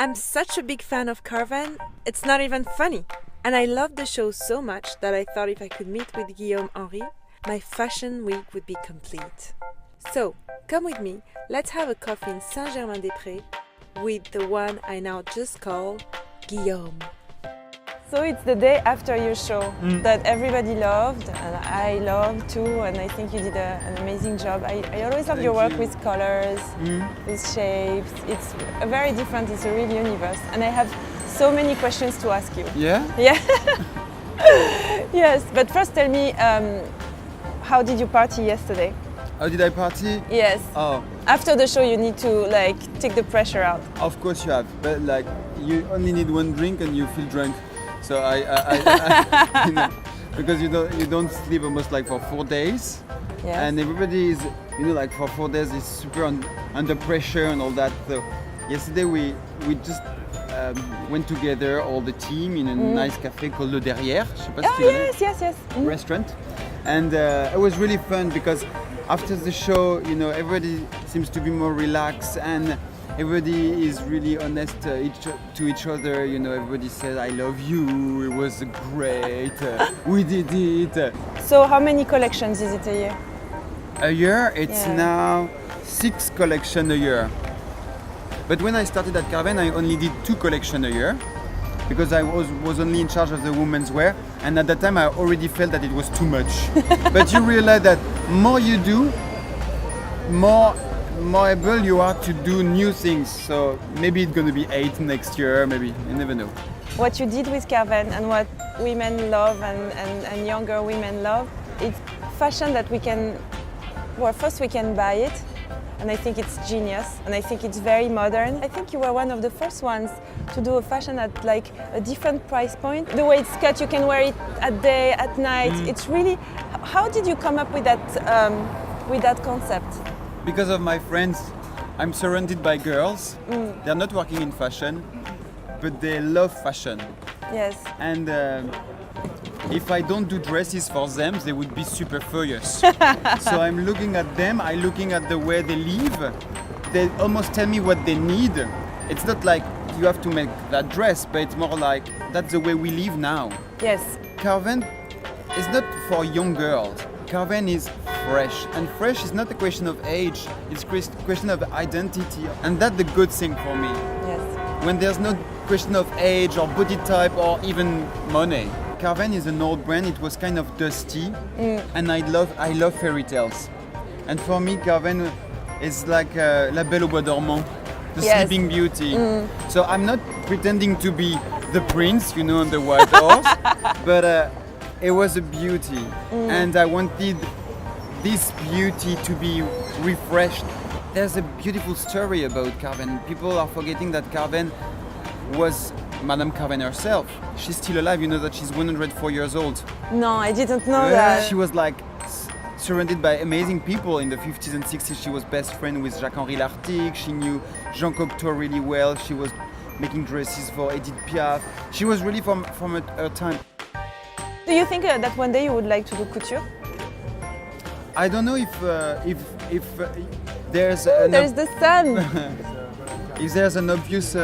I'm such a big fan of Carven, it's not even funny. And I love the show so much that I thought if I could meet with Guillaume Henry, my fashion week would be complete. So, come with me, let's have a coffee in Saint-Germain-des-Prés with the one I now just call Guillaume. So it's the day after your show that everybody loved, and I loved too, and I think you did an amazing job. I always love your work with colors, with shapes. It's a very different, it's a real universe, and I have so many questions to ask you. Yeah? Yeah. Yes, but first tell me, how did you party yesterday? How did I party? Yes. Oh. After the show you need to take the pressure out. Of course you have, but you only need one drink and you feel drunk. So I you know, because you don't sleep almost for 4 days, yes. And everybody is for 4 days is super under pressure and all that. So yesterday we just went together, all the team, in a nice cafe called Le Derrière. Je sais pas si tu connais. Yes. Restaurant, and it was really fun because after the show, everybody seems to be more relaxed and. Everybody is really honest to each other. Everybody said, "I love you. It was great. We did it." So, how many collections is it a year? A year? It's now 6 collections a year. But when I started at Carven, I only did 2 collections a year because I was only in charge of the women's wear, and at that time I already felt that it was too much. But you realize that more you do, more able you are to do new things. So maybe it's going to be 8 next year, maybe, you never know. What you did with Carven and what women love and younger women love, it's fashion that we can buy it, and I think it's genius, and I think it's very modern. I think you were one of the first ones to do a fashion at a different price point. The way it's cut, you can wear it at day, at night. It's really, how did you come up with that concept? Because of my friends, I'm surrounded by girls. They're not working in fashion, but they love fashion. Yes. And if I don't do dresses for them, they would be super furious. So I'm looking at them, I'm looking at the way they live. They almost tell me what they need. It's not like you have to make that dress, but it's more like that's the way we live now. Yes. Carven is not for young girls. Carven is fresh, and fresh is not a question of age, it's a question of identity, and that's the good thing for me. Yes. When there's no question of age or body type or even money. Carven is an old brand, it was kind of dusty, and I love fairy tales. And for me, Carven is like La Belle au Bois dormant, the Sleeping Beauty. So I'm not pretending to be the prince, on the white horse, but it was a beauty, and I wanted this beauty to be refreshed. There's a beautiful story about Carven. People are forgetting that Carven was Madame Carven herself. She's still alive, you know that she's 104 years old. No, I didn't know that. She was surrounded by amazing people in the 50s and 60s. She was best friend with Jacques-Henri Lartigue. She knew Jean Cocteau really well. She was making dresses for Edith Piaf. She was really from her time. Do you think that one day you would like to do couture? I don't know if there's there's the sun. If there's an obvious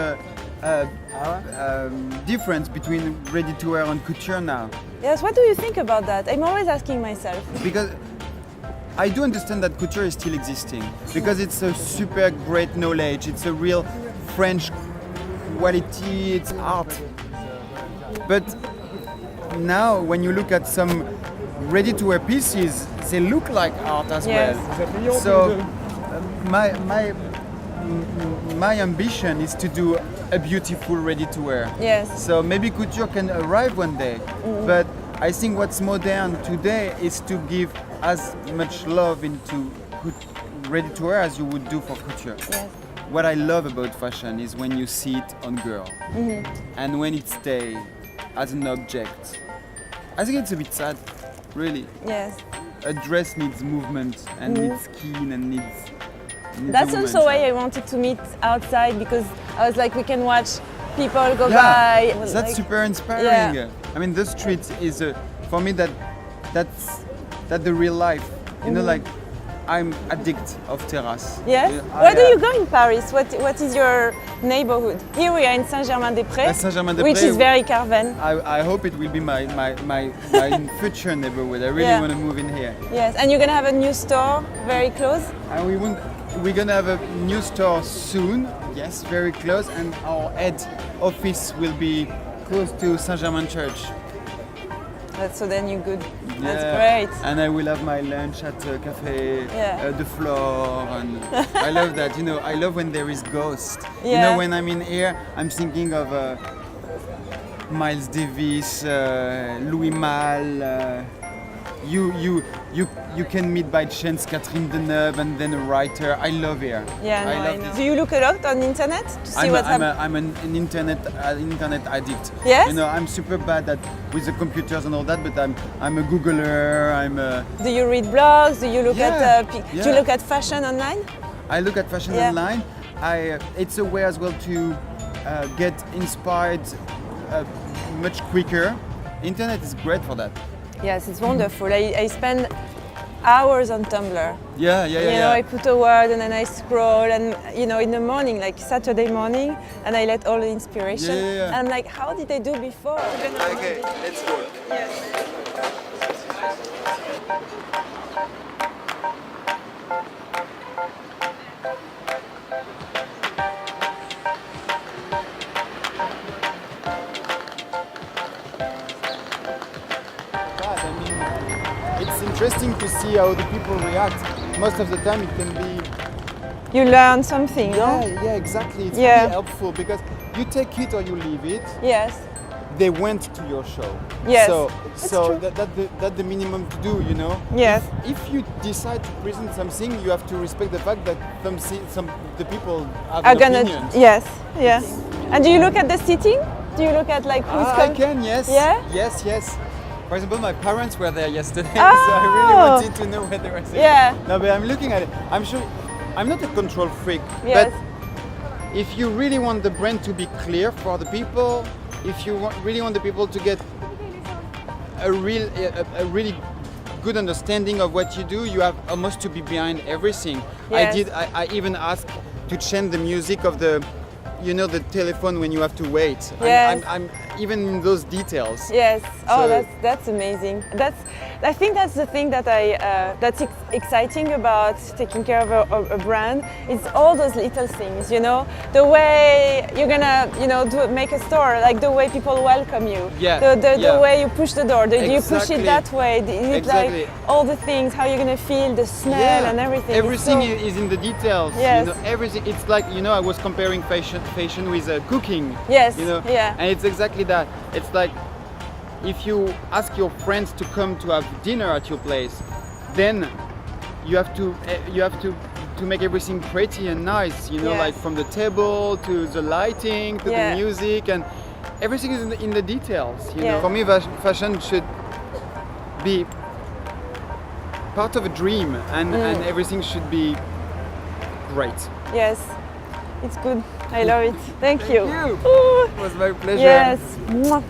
difference between ready-to-wear and couture now. Yes, what do you think about that? I'm always asking myself. Because I do understand that couture is still existing, because it's a super great knowledge, it's a real French quality, it's art. But now when you look at some ready-to-wear pieces, they look like art as well. So my ambition is to do a beautiful ready-to-wear. Yes. So maybe couture can arrive one day, but I think what's modern today is to give as much love into ready-to-wear as you would do for couture. Yes. What I love about fashion is when you see it on girl, and when it stays as an object. I think it's a bit sad, really. Yes. A dress needs movement and needs skin and needs That's also why I wanted to meet outside, because I was like, we can watch people go by. That's super inspiring. Yeah. I mean, the street is for me that's the real life. You know, like I'm addict of terrace. Yes? Where do you go in Paris? What is your neighborhood? Here we are in Saint-Germain-des-Prés, Saint-Germain-des-Prés, which is very Carven. I hope it will be my future neighborhood. I really want to move in here. Yes, and you're going to have a new store very close? And we're going to have a new store soon, yes, very close, and our head office will be close to Saint-Germain Church. So then you're good. Yeah. That's great. And I will have my lunch at Café the Floor, and I love that. You know, I love when there is ghost. Yeah. You know, when I'm in here, I'm thinking of Miles Davis, Louis Malle. You can meet by chance Catherine Deneuve and then a writer. I love here. Yeah, I love know. this. Do you look a lot on internet to see what's happening? I'm an internet addict. Yes? You know, I'm super bad with the computers and all that, but I'm a Googler. Do you read blogs? Do you look at do Yeah. you look at fashion online? I look at fashion online. It's a way as well to get inspired much quicker. Internet is great for that. Yes, it's wonderful. I spend hours on Tumblr. Yeah. You know, I put a word and then I scroll, and you know, in the morning, like Saturday morning, and I let all the inspiration. Yeah. And I'm like, how did they do before? Okay, let's go. It's interesting to see how the people react. Most of the time it can be... You learn something, no? Yeah, exactly. It's really helpful because you take it or you leave it. Yes. They went to your show. Yes. So that's the minimum to do, you know? Yes. If you decide to present something, you have to respect the fact that the people have an opinion. Yes. And do you look at the seating? Do you look at like who's I can, yes. Yeah? Yes. For example, my parents were there yesterday, Oh. so I really wanted to know what they were saying. Yeah. No, but I'm looking at it. I'm sure I'm not a control freak, Yes. but if you really want the brand to be clear for the people, if you really want the people to get a really good understanding of what you do, you have almost to be behind everything. Yes. I even asked to change the music of the telephone when you have to wait. Yes. I'm even in those details. Yes. Oh, So- that's amazing. I think that's the thing that that's exciting about taking care of a brand. It's all those little things, you know, the way you're gonna, make a store, like the way people welcome you. Yeah. The way you push the door. Do you push Exactly. it that way? Exactly. Like all the things, how you're gonna feel the smell and everything. It's Everything so- is in the details. Yes. You know, everything. It's like, I was comparing fashion with cooking. Yes. And it's exactly that. It's like if you ask your friends to come to have dinner at your place, then you have to make everything pretty and nice. Yes. Like from the table to the lighting to the music, and everything is in the details. You know, for me, fashion should be part of a dream, and everything should be great. Yes. It's good. I love it. Thank you. Thank you. Ooh. It was my pleasure. Yes. Mwah.